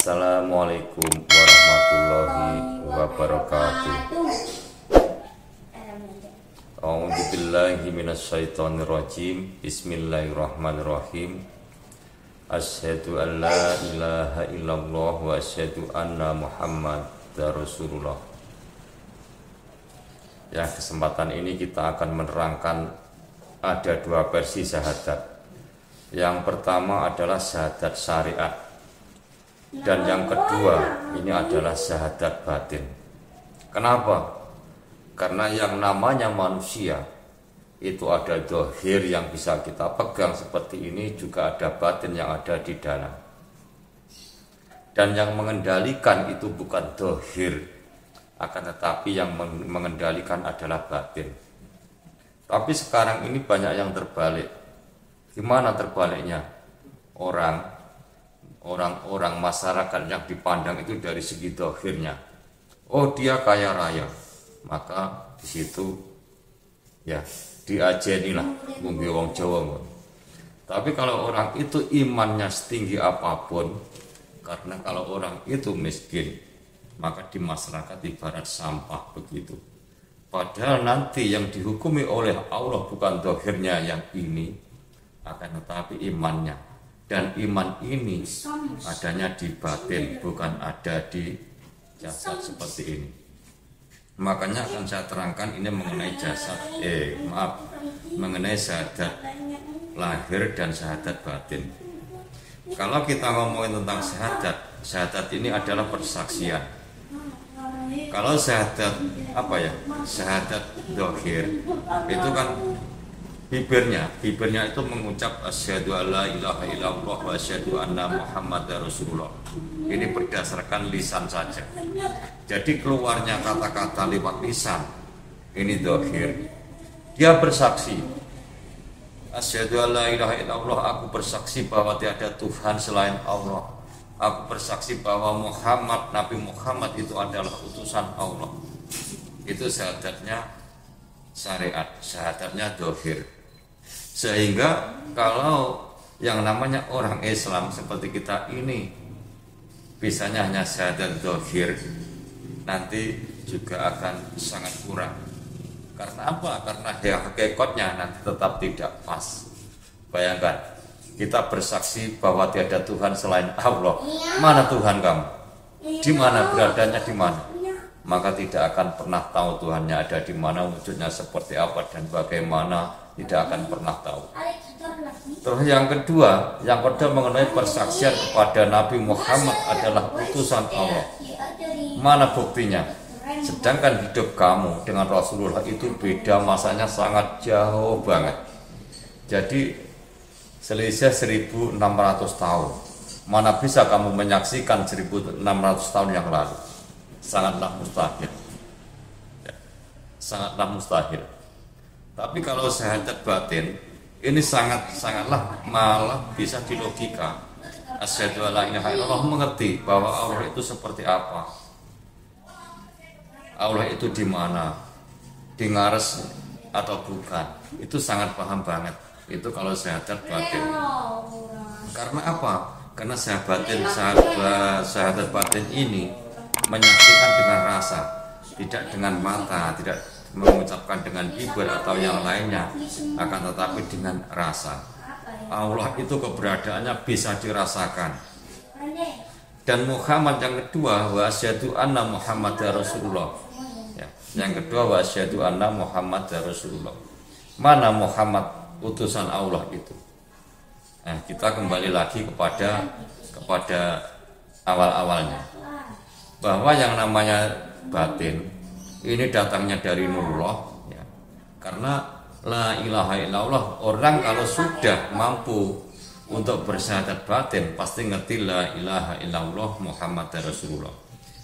Assalamualaikum warahmatullahi wabarakatuh. A'udzu billahi minasyaitonir rajim. Bismillahirrahmanirrahim. Asyhadu an la ilaha illallah wa asyhadu anna Muhammadar Rasulullah. Ya, kesempatan ini kita akan menerangkan ada dua versi syahadat. Yang pertama adalah syahadat syariat, dan yang kedua ini adalah syahadat batin. Kenapa? Karena yang namanya manusia itu ada dohir yang bisa kita pegang seperti ini, juga ada batin yang ada di dalam. Dan yang mengendalikan itu bukan dohir, akan tetapi yang mengendalikan adalah batin. Tapi sekarang ini banyak yang terbalik. Gimana terbaliknya? Orang-orang masyarakat yang dipandang itu dari segi dohirnya. Oh, dia kaya raya, maka di situ ya diajenilah mungkin wong Jawa. Tapi kalau orang itu imannya setinggi apapun, karena kalau orang itu miskin, maka di masyarakat ibarat sampah begitu. Padahal nanti yang dihukumi oleh Allah bukan dohirnya yang ini, akan tetapi imannya. Dan iman ini adanya di batin, bukan ada di jasad seperti ini. Makanya akan saya terangkan ini mengenai mengenai syahadat lahir dan syahadat batin. Kalau kita ngomongin tentang syahadat ini adalah persaksian. Kalau syahadat syahadat dohir itu kan bibirnya itu mengucap asyhadu alla ilaha illallah wa asyhadu anna Muhammadar Rasulullah. Ini berdasarkan lisan saja. Jadi keluarnya kata-kata lewat lisan ini dohir. Dia bersaksi asyhadu alla ilaha illallah, aku bersaksi bahwa tiada Tuhan selain Allah. Aku bersaksi bahwa Nabi Muhammad itu adalah utusan Allah. Itu syahadatnya syariat, syahadatnya dohir. Sehingga kalau yang namanya orang Islam seperti kita ini bisanya hanya syahadat dohir, nanti juga akan sangat kurang. Karena apa? Karena hakikatnya nanti tetap tidak pas. Bayangkan, kita bersaksi bahwa tiada Tuhan selain Allah. Mana Tuhan kamu? Di mana beradanya, di mana? Maka tidak akan pernah tahu Tuhannya ada di mana, wujudnya seperti apa dan bagaimana, tidak akan pernah tahu. Terus yang kedua mengenai persaksian kepada Nabi Muhammad adalah utusan Allah. Mana buktinya? Sedangkan hidup kamu dengan Rasulullah itu beda masanya sangat jauh banget. Jadi selisih 1600 tahun. Mana bisa kamu menyaksikan 1600 tahun yang lalu? Sangatlah mustahil. Sangatlah mustahil. Tapi kalau syahadat batin ini sangatlah malah bisa dilogika. Asyhadu alla ilaha illallah, mengerti bahwa Allah itu seperti apa. Allah itu di mana? Di ngares atau bukan? Itu sangat paham banget. Itu kalau syahadat batin. Karena apa? Karena syahadat batin ini menyaksikan dengan rasa, tidak dengan mata, tidak mengucapkan dengan bibir atau yang lainnya, akan tetapi dengan rasa. Allah itu keberadaannya bisa dirasakan. Dan Muhammad yang kedua, wa asyhadu anna Muhammadar Rasulullah. Ya, yang kedua, wa asyhadu anna Muhammadar Rasulullah. Mana Muhammad utusan Allah itu? Nah, kita kembali lagi kepada awal-awalnya, bahwa yang namanya batin ini datangnya dari nurullah, ya. Karena la ilaha illallah, orang kalau sudah mampu untuk bersyahadat batin pasti ngerti la ilaha illallah Muhammadar Rasulullah.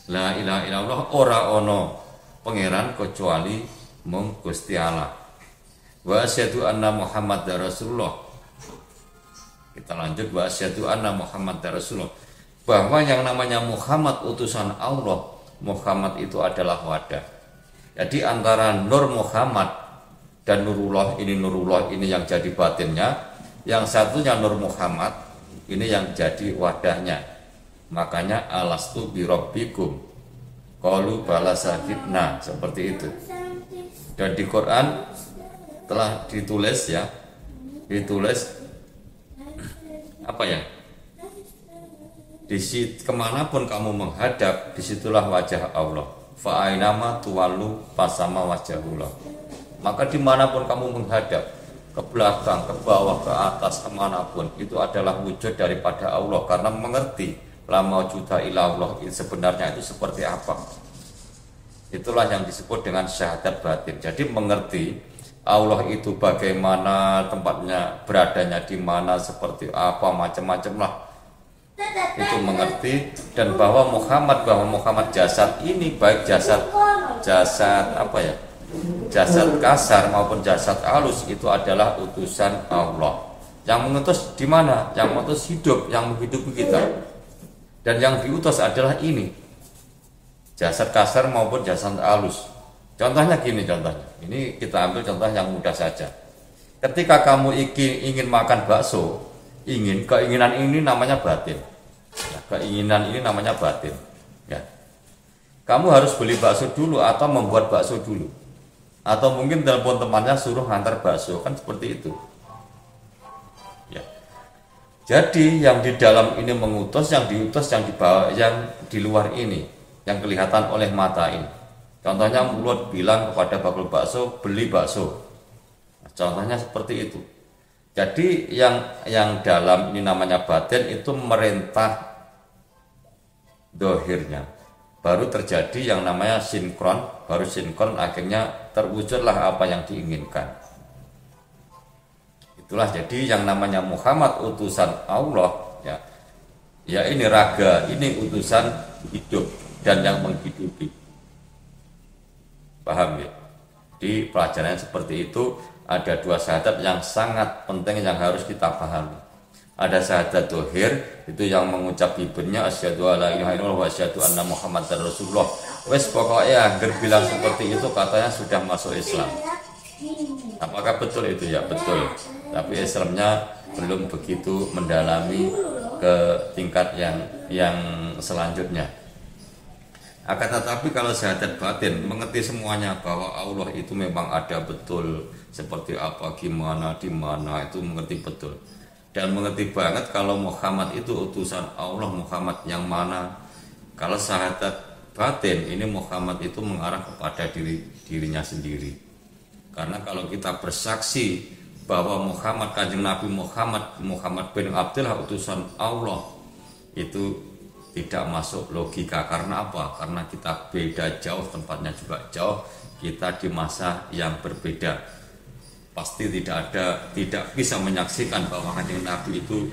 La ilaha illallah ora ono pangeran kecuali mung Gusti Allah. Wa asyhadu anna Muhammadar Rasulullah. Kita lanjut, wa asyhadu anna Muhammadar Rasulullah, bahwa yang namanya Muhammad utusan Allah. Muhammad itu adalah wadah. Jadi antara Nur Muhammad dan Nurullah ini yang jadi batinnya, yang satunya Nur Muhammad ini yang jadi wadahnya. Makanya alastu birabbikum qalu bala syahidna, seperti itu. Dan di Quran telah ditulis ya, apa ya, kemanapun kamu menghadap, disitulah wajah Allah. Fa'ainama tuwallu fasama wajahullah. Maka dimanapun kamu menghadap, ke belakang, ke bawah, ke atas, kemanapun, itu adalah wujud daripada Allah. Karena mengerti la maujuda illa Allah sebenarnya itu seperti apa. Itulah yang disebut dengan syahadat batin. Jadi mengerti Allah itu bagaimana, tempatnya, beradanya di mana, seperti apa, macam-macam lah. Itu mengerti. Dan bahwa Muhammad jasad ini, baik jasad apa ya, jasad kasar maupun jasad halus, itu adalah utusan Allah. Yang mengutus di mana? Yang mengutus hidup, yang menghidupi kita. Dan yang diutus adalah ini, jasad kasar maupun jasad halus. Contohnya gini, ini kita ambil contoh yang mudah saja. Ketika kamu ingin makan bakso, keinginan ini namanya batin. Ya, keinginan ini namanya batin. Ya. Kamu harus beli bakso dulu atau membuat bakso dulu. Atau mungkin telepon temannya suruh ngantar bakso, kan seperti itu. Ya. Jadi yang di dalam ini mengutus, yang diutus, yang dibawa, yang di luar ini, yang kelihatan oleh mata ini. Contohnya mulut bilang kepada bakul bakso, beli bakso. Contohnya seperti itu. Jadi yang dalam ini namanya batin, itu merintah dohirnya. Baru terjadi yang namanya sinkron, baru sinkron akhirnya terwujudlah apa yang diinginkan. Itulah jadi yang namanya Muhammad utusan Allah, ya ini raga, ini utusan hidup dan yang menghidupi. Paham ya? Di pelajaran seperti itu ada dua syahadat yang sangat penting yang harus kita pahami. Ada syahadat dohir, itu yang mengucap bibirnya asyhadu alla ilaha illallah wa asyhadu anna muhammadar rasulullah. Wes pokoknya hampir bilang seperti itu katanya sudah masuk Islam. Apakah betul itu? Ya betul. Tapi Islamnya belum begitu mendalami ke tingkat yang selanjutnya. Akan tetapi kalau syahadat batin, mengerti semuanya bahwa Allah itu memang ada betul, seperti apa, gimana, di mana, itu mengerti betul. Dan mengerti banget kalau Muhammad itu utusan Allah, Muhammad yang mana. Kalau syahadat batin, ini Muhammad itu mengarah kepada dirinya sendiri. Karena kalau kita bersaksi bahwa Muhammad, Kanjeng Nabi Muhammad bin Abdullah utusan Allah, itu tidak masuk logika. Karena apa? Karena kita beda jauh, tempatnya juga jauh, kita di masa yang berbeda. Pasti tidak bisa menyaksikan bahwa Kanjeng Nabi itu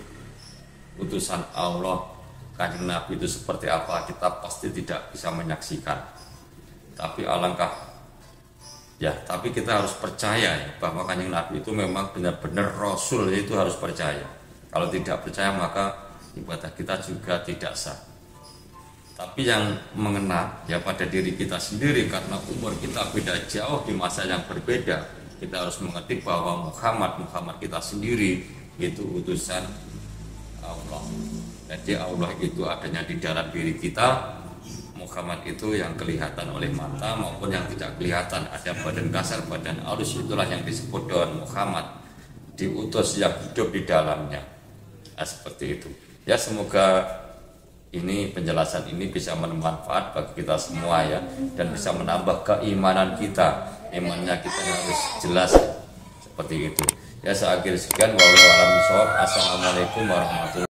utusan Allah, Kanjeng Nabi itu seperti apa, kita pasti tidak bisa menyaksikan. Tapi tapi kita harus percaya bahwa Kanjeng Nabi itu memang benar-benar Rasul, itu harus percaya. Kalau tidak percaya maka ibadah kita juga tidak sah. Tapi yang mengena pada diri kita sendiri, karena umur kita beda jauh, di masa yang berbeda, kita harus mengerti bahwa Muhammad kita sendiri itu utusan Allah. Jadi Allah itu adanya di dalam diri kita. Muhammad itu yang kelihatan oleh mata maupun yang tidak kelihatan, ada badan kasar, badan halus, itulah yang disebut dengan Muhammad, diutus yang hidup di dalamnya. Seperti itu. Ya, semoga ini penjelasan ini bisa bermanfaat bagi kita semua ya, dan bisa menambah keimanan kita. Imannya kita harus jelas seperti itu. Ya, saya akhir sekian. Wassalamualaikum warahmatullahi wabarakatuh.